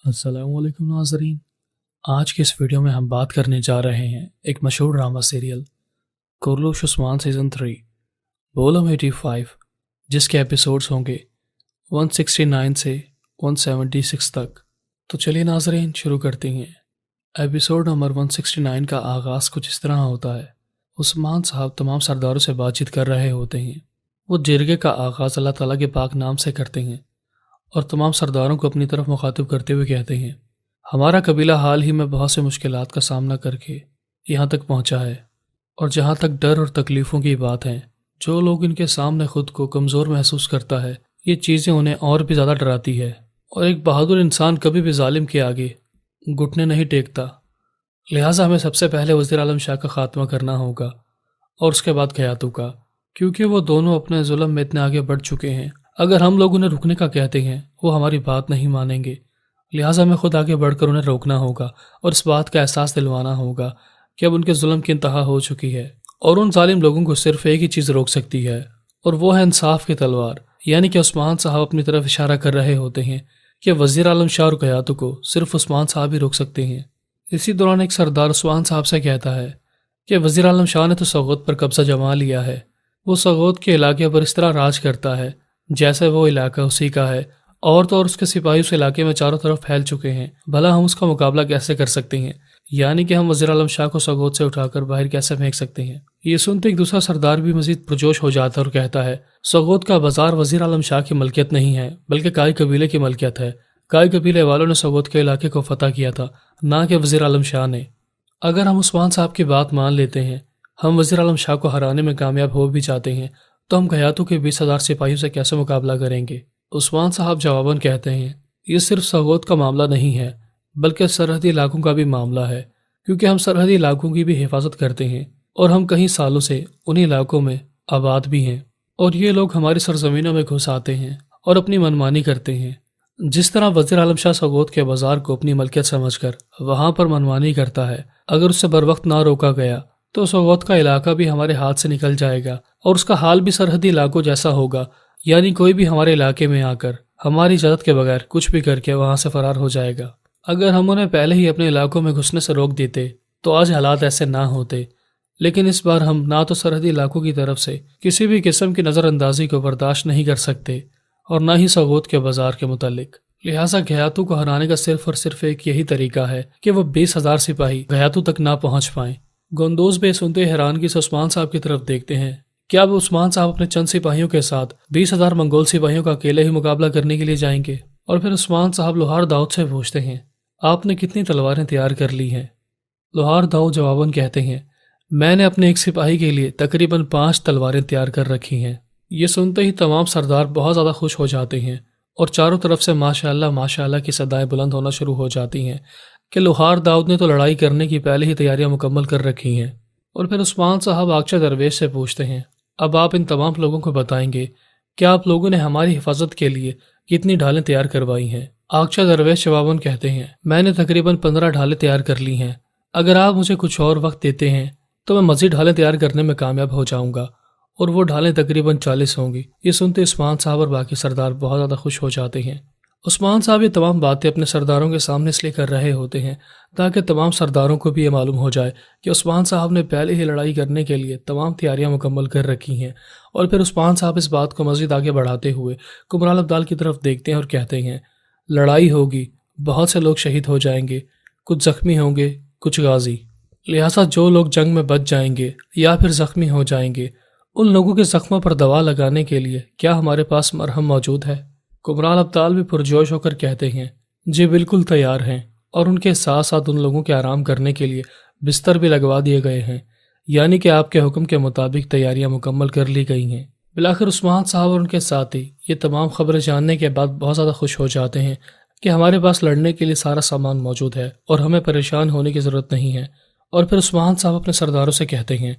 السلام علیکم ناظرین، آج کے اس ویڈیو میں ہم بات کرنے جا رہے ہیں ایک مشہور ڈرامہ سیریل کرلوش عثمان سیزن 3 بولم 85، جس کے ایپیسوڈز ہوں گے 169 سے 176 تک۔ تو چلیے ناظرین شروع کرتے ہیں۔ ایپیسوڈ نمبر 169 کا آغاز کچھ اس طرح ہوتا ہے۔ عثمان صاحب تمام سرداروں سے بات چیت کر رہے ہوتے ہیں۔ وہ جرگے کا آغاز اللہ تعالیٰ کے پاک نام سے کرتے ہیں اور تمام سرداروں کو اپنی طرف مخاطب کرتے ہوئے کہتے ہیں، ہمارا قبیلہ حال ہی میں بہت سے مشکلات کا سامنا کر کے یہاں تک پہنچا ہے، اور جہاں تک ڈر اور تکلیفوں کی بات ہے، جو لوگ ان کے سامنے خود کو کمزور محسوس کرتا ہے، یہ چیزیں انہیں اور بھی زیادہ ڈراتی ہے، اور ایک بہادر انسان کبھی بھی ظالم کے آگے گھٹنے نہیں ٹیکتا۔ لہٰذا ہمیں سب سے پہلے وزیر اعظم شاہ کا خاتمہ کرنا ہوگا اور اس کے بعد خیاتو کا، کیونکہ وہ دونوں اپنے ظلم میں اتنے آگے بڑھ چکے ہیں۔ اگر ہم لوگ انہیں رکنے کا کہتے ہیں وہ ہماری بات نہیں مانیں گے، لہٰذا ہمیں خود آگے بڑھ کر انہیں روکنا ہوگا اور اس بات کا احساس دلوانا ہوگا کہ اب ان کے ظلم کی انتہا ہو چکی ہے، اور ان ظالم لوگوں کو صرف ایک ہی چیز روک سکتی ہے، اور وہ ہے انصاف کی تلوار۔ یعنی کہ عثمان صاحب اپنی طرف اشارہ کر رہے ہوتے ہیں کہ وزیر اعظم شاہ اور خیاتو کو صرف عثمان صاحب ہی روک سکتے ہیں۔ اسی دوران ایک سردار عثمان صاحب سے کہتا ہے کہ وزیر اعظم شاہ نے تو سغوت پر قبضہ جما لیا ہے، وہ سغوت کے علاقے پر اس طرح راج کرتا ہے جیسے وہ علاقہ اسی کا ہے، اور تو اور اس کے سپاہی اس علاقے میں چاروں طرف پھیل چکے ہیں، بھلا ہم اس کا مقابلہ کیسے کر سکتے ہیں؟ یعنی کہ ہم وزیر اعظم شاہ کو سغوت سے اٹھا کر باہر کیسے پھینک سکتے ہیں؟ یہ سنتے ایک دوسرا سردار بھی مزید پرجوش ہو جاتا ہے اور کہتا ہے، سغوت کا بازار وزیر اعظم شاہ کی ملکیت نہیں ہے، بلکہ کائی قبیلے کی ملکیت ہے۔ کائی قبیلے والوں نے سغوت کے علاقے کو فتح کیا تھا، نہ کہ وزیر اعظم شاہ نے۔ اگر ہم عثمان صاحب کی بات مان لیتے ہیں، ہم وزیر اعظم شاہ کو ہرانے میں کامیاب ہو بھی جاتے ہیں، تو ہم خیاتو کے 20,000 سپاہیوں سے کیسے مقابلہ کریں گے؟ عثمان صاحب جواباً کہتے ہیں، یہ صرف سغوت کا معاملہ نہیں ہے، بلکہ سرحدی علاقوں کا بھی معاملہ ہے، کیونکہ ہم سرحدی علاقوں کی بھی حفاظت کرتے ہیں، اور ہم کئی سالوں سے انہی علاقوں میں آباد بھی ہیں، اور یہ لوگ ہماری سرزمینوں میں گھس آتے ہیں اور اپنی منمانی کرتے ہیں۔ جس طرح وزیر اعظم شاہ سغوت کے بازار کو اپنی ملکیت سمجھ کر وہاں پر منمانی کرتا ہے، اگر اس سے بروقت نہ روکا گیا تو سغوت کا علاقہ بھی ہمارے ہاتھ سے نکل جائے گا، اور اس کا حال بھی سرحدی علاقوں جیسا ہوگا، یعنی کوئی بھی ہمارے علاقے میں آ کر ہماری اجازت کے بغیر کچھ بھی کر کے وہاں سے فرار ہو جائے گا۔ اگر ہم انہیں پہلے ہی اپنے علاقوں میں گھسنے سے روک دیتے تو آج حالات ایسے نہ ہوتے، لیکن اس بار ہم نہ تو سرحدی علاقوں کی طرف سے کسی بھی قسم کی نظر اندازی کو برداشت نہیں کر سکتے، اور نہ ہی سغوت کے بازار کے متعلق۔ لہٰذا خیاتو کو ہرانے کا صرف اور صرف ایک یہی طریقہ ہے کہ وہ 20,000 سپاہی خیاتو تک نہ پہنچ پائیں۔ گندوز بے سنتے حیرانگی سے عثمان صاحب کی طرف دیکھتے ہیں کہ اب عثمان صاحب اپنے چند سپاہیوں کے ساتھ 20,000 منگول سپاہیوں کا اکیلے ہی مقابلہ کرنے کے لیے جائیں گے؟ اور پھر عثمان صاحب لوہار داؤد سے پوچھتے ہیں، آپ نے کتنی تلواریں تیار کر لی ہیں؟ لوہار داؤد جواباً کہتے ہیں، میں نے اپنے ایک سپاہی کے لیے تقریباً 5 تلواریں تیار کر رکھی ہیں۔ یہ سنتے ہی تمام سردار بہت زیادہ خوش ہو جاتے ہیں، اور چاروں طرف سے ماشاء اللہ کی صدائیں بلند ہونا شروع ہو جاتی ہیں کہ لوہار داؤد نے تو لڑائی کرنے کی پہلے ہی تیاریاں مکمل کر رکھی ہیں۔ اور پھر عثمان صاحب آغچہ درویش سے پوچھتے ہیں، اب آپ ان تمام لوگوں کو بتائیں گے کہ آپ لوگوں نے ہماری حفاظت کے لیے کتنی ڈھالیں تیار کروائی ہیں؟ آغچہ درویش جواباً کہتے ہیں، میں نے تقریباً 15 ڈھالیں تیار کر لی ہیں، اگر آپ مجھے کچھ اور وقت دیتے ہیں تو میں مزید ڈھالیں تیار کرنے میں کامیاب ہو جاؤں گا، اور وہ ڈھالیں تقریباً 40 ہوں گی۔ یہ سنتے عثمان صاحب اور باقی سردار بہت زیادہ خوش ہو جاتے ہیں۔ عثمان صاحب یہ تمام باتیں اپنے سرداروں کے سامنے اس لیے کر رہے ہوتے ہیں تاکہ تمام سرداروں کو بھی یہ معلوم ہو جائے کہ عثمان صاحب نے پہلے ہی لڑائی کرنے کے لیے تمام تیاریاں مکمل کر رکھی ہیں۔ اور پھر عثمان صاحب اس بات کو مزید آگے بڑھاتے ہوئے کمران ابدال کی طرف دیکھتے ہیں اور کہتے ہیں، لڑائی ہوگی، بہت سے لوگ شہید ہو جائیں گے، کچھ زخمی ہوں گے، کچھ غازی، لہٰذا جو لوگ جنگ میں بچ جائیں گے یا پھر زخمی ہو جائیں گے، ان لوگوں کے زخموں پر دوا لگانے کے لیے کیا ہمارے پاس مرہم موجود ہے؟ کمران ابدال بھی پرجوش ہو کر کہتے ہیں، جی بالکل تیار ہیں، اور ان کے ساتھ ساتھ ان لوگوں کے آرام کرنے کے لیے بستر بھی لگوا دیے گئے ہیں، یعنی کہ آپ کے حکم کے مطابق تیاریاں مکمل کر لی گئی ہیں۔ بالآخر عثمان صاحب اور ان کے ساتھی یہ تمام خبریں جاننے کے بعد بہت زیادہ خوش ہو جاتے ہیں کہ ہمارے پاس لڑنے کے لیے سارا سامان موجود ہے اور ہمیں پریشان ہونے کی ضرورت نہیں ہے۔ اور پھر عثمان صاحب اپنے سرداروں سے کہتے ہیں،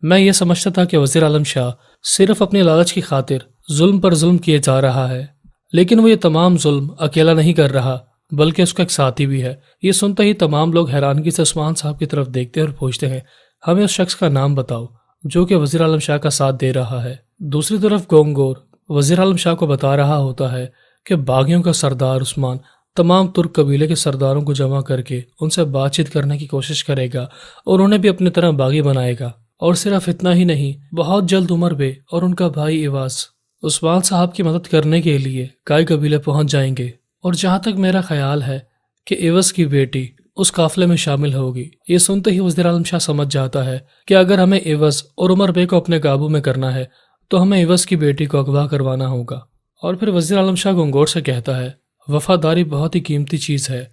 میں یہ سمجھتا تھا کہ وزیر اعظم شاہ صرف اپنے لالچ کی خاطر ظلم پر ظلم کیے جا رہا ہے، لیکن وہ یہ تمام ظلم اکیلا نہیں کر رہا، بلکہ اس کا ایک ساتھی بھی ہے۔ یہ سنتے ہی تمام لوگ حیرانگی سے عثمان صاحب کی طرف دیکھتے ہیں اور پوچھتے ہیں، ہمیں اس شخص کا نام بتاؤ جو کہ وزیر اعظم شاہ کا ساتھ دے رہا ہے۔ دوسری طرف گونگور وزیر اعظم شاہ کو بتا رہا ہوتا ہے کہ باغیوں کا سردار عثمان تمام ترک قبیلے کے سرداروں کو جمع کر کے ان سے بات چیت کرنے کی کوشش کرے گا اور انہیں بھی اپنی طرح باغی بنائے گا۔ اور صرف اتنا ہی نہیں، بہت جلد عمر بے اور ان کا بھائی ایواز عثمان صاحب کی مدد کرنے کے لیے کائی قبیلے پہنچ جائیں گے۔ اور جہاں تک میرا خیال ہے کہ ایوز کی بیٹی اس قافلے میں شامل ہوگی۔ یہ سنتے ہی وزیر عالم شاہ سمجھ جاتا ہے کہ اگر ہمیں ایوز اور عمر بے کو اپنے قابو میں کرنا ہے تو ہمیں ایوز کی بیٹی کو اغوا کروانا ہوگا۔ اور پھر وزیر عالم شاہ گنگور سے کہتا ہے، وفاداری بہت ہی قیمتی چیز ہے،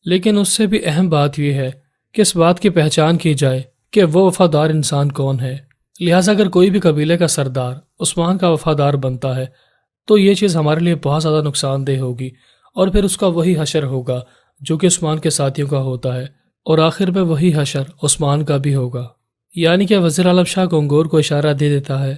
لیکن اس سے بھی اہم بات یہ ہے کہ اس بات کی پہچان کی جائے کہ وہ وفادار انسان کون ہے۔ لہٰذا اگر کوئی بھی قبیلے کا سردار عثمان کا وفادار بنتا ہے تو یہ چیز ہمارے لیے بہت زیادہ نقصان دہ ہوگی، اور پھر اس کا وہی حشر ہوگا جو کہ عثمان کے ساتھیوں کا ہوتا ہے، اور آخر میں وہی حشر عثمان کا بھی ہوگا۔ یعنی کہ وزیر اعظم شاہ گنگور کو اشارہ دے دیتا ہے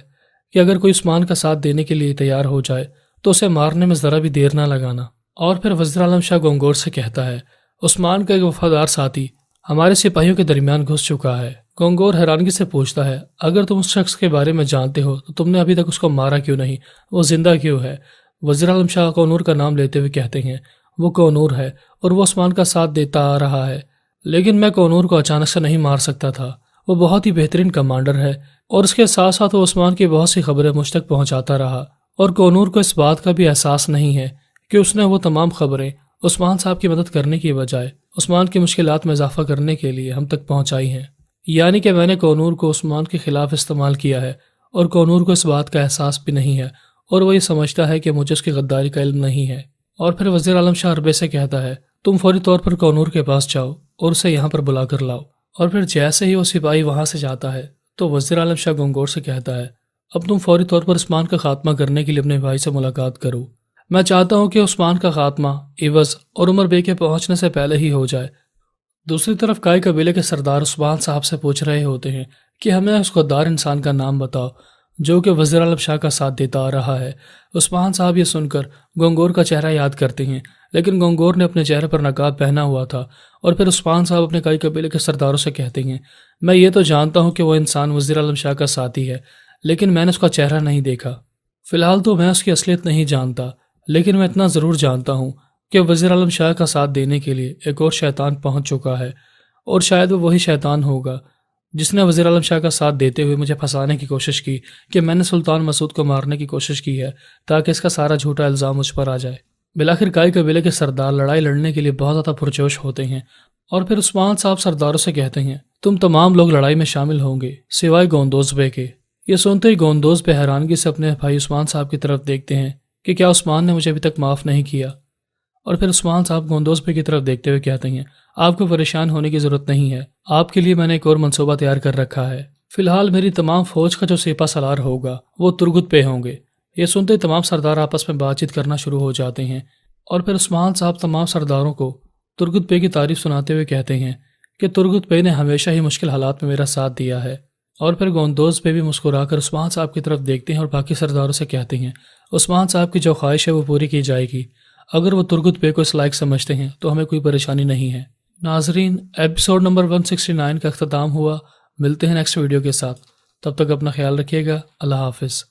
کہ اگر کوئی عثمان کا ساتھ دینے کے لیے تیار ہو جائے تو اسے مارنے میں ذرا بھی دیر نہ لگانا۔ اور پھر وزیر اعظم شاہ گنگور سے کہتا ہے، عثمان کا ایک وفادار ساتھی ہمارے سپاہیوں کے درمیان گھس چکا ہے۔ گنگور حیرانگی سے پوچھتا ہے، اگر تم اس شخص کے بارے میں جانتے ہو تو تم نے ابھی تک اس کو مارا کیوں نہیں؟ وہ زندہ کیوں ہے؟ وزیر اعظم شاہ کونور کا نام لیتے ہوئے کہتے ہیں، وہ کونور ہے اور وہ عثمان کا ساتھ دیتا آ رہا ہے، لیکن میں کونور کو اچانک سے نہیں مار سکتا تھا۔ وہ بہت ہی بہترین کمانڈر ہے اور اس کے ساتھ ساتھ وہ عثمان کی بہت سی خبریں مجھ تک پہنچاتا رہا، اور کونور کو اس بات کا بھی احساس نہیں ہے کہ اس نے وہ تمام خبریں عثمان صاحب کی مدد کرنے کی بجائے عثمان کی مشکلات میں اضافہ کرنے کے لیے ہم تک پہنچائی ہیں۔ یعنی کہ میں نے کونور کو عثمان کے خلاف استعمال کیا ہے، اور کونور کو اس بات کا احساس بھی نہیں ہے، اور وہ یہ سمجھتا ہے کہ مجھے اس کی غداری کا علم نہیں ہے۔ اور پھر وزیر اعظم شاہ عربے سے کہتا ہے، تم فوری طور پر کونور کے پاس جاؤ اور اسے یہاں پر بلا کر لاؤ۔ اور پھر جیسے ہی وہ سپاہی وہاں سے جاتا ہے تو وزیر اعظم شاہ گنگور سے کہتا ہے، اب تم فوری طور پر عثمان کا خاتمہ کرنے کے لیے اپنے بھائی سے ملاقات کرو۔ میں چاہتا ہوں کہ عثمان کا خاتمہ ایوز اور عمر بے کے پہنچنے سے پہلے ہی ہو جائے۔ دوسری طرف کائی قبیلے کے سردار عثمان صاحب سے پوچھ رہے ہوتے ہیں کہ ہمیں اس غدار انسان کا نام بتاؤ جو کہ وزیر اعظم شاہ کا ساتھ دیتا آ رہا ہے۔ عثمان صاحب یہ سن کر گنگور کا چہرہ یاد کرتے ہیں، لیکن گنگور نے اپنے چہرے پر نقاب پہنا ہوا تھا۔ اور پھر عثمان صاحب اپنے کائی قبیلے کے سرداروں سے کہتے ہیں، میں یہ تو جانتا ہوں کہ وہ انسان وزیر اعظم شاہ کا ساتھی ہے، لیکن میں نے اس کا چہرہ نہیں دیکھا۔ فی الحال تو میں اس کی اصلیت نہیں جانتا، لیکن میں اتنا ضرور جانتا ہوں کہ وزیر اعظم شاہ کا ساتھ دینے کے لیے ایک اور شیطان پہنچ چکا ہے، اور شاید وہ وہی شیطان ہوگا جس نے وزیر اعظم شاہ کا ساتھ دیتے ہوئے مجھے پھنسانے کی کوشش کی کہ میں نے سلطان مسعود کو مارنے کی کوشش کی ہے تاکہ اس کا سارا جھوٹا الزام مجھ پر آ جائے۔ بالآخر کائی قبیلے کے سردار لڑائی لڑنے کے لیے بہت زیادہ پرجوش ہوتے ہیں، اور پھر عثمان صاحب سرداروں سے کہتے ہیں، تم تمام لوگ لڑائی میں شامل ہوں گے سوائے گوندوز بے کے۔ یہ سنتے ہی گوندوز بے حیرانگی سے اپنے بھائی عثمان صاحب کی طرف دیکھتے ہیں کہ کیا عثمان نے مجھے ابھی تک معاف نہیں کیا۔ اور پھر عثمان صاحب گوندوز بے کی طرف دیکھتے ہوئے کہتے ہیں، آپ کو پریشان ہونے کی ضرورت نہیں ہے، آپ کے لیے میں نے ایک اور منصوبہ تیار کر رکھا ہے۔ فی الحال میری تمام فوج کا جو سپہ سالار ہوگا وہ ترگت پہ ہوں گے۔ یہ سنتے ہی تمام سردار آپس میں بات چیت کرنا شروع ہو جاتے ہیں، اور پھر عثمان صاحب تمام سرداروں کو ترگت پے کی تعریف سناتے ہوئے کہتے ہیں کہ ترگت پے نے ہمیشہ ہی مشکل حالات میں میرا ساتھ دیا ہے۔ اور پھر گوندوز پے بھی مسکرا کر عثمان صاحب کی طرف دیکھتے ہیں اور باقی سرداروں سے کہتے ہیں، عثمان صاحب کی جو خواہش ہے وہ پوری کی جائے گی۔ اگر وہ ترگت پے کو اس لائق سمجھتے ہیں تو ہمیں کوئی پریشانی نہیں ہے۔ ناظرین، ایپیسوڈ نمبر 169 کا اختتام ہوا۔ ملتے ہیں نیکسٹ ویڈیو کے ساتھ، تب تک اپنا خیال رکھیے گا۔ اللہ حافظ۔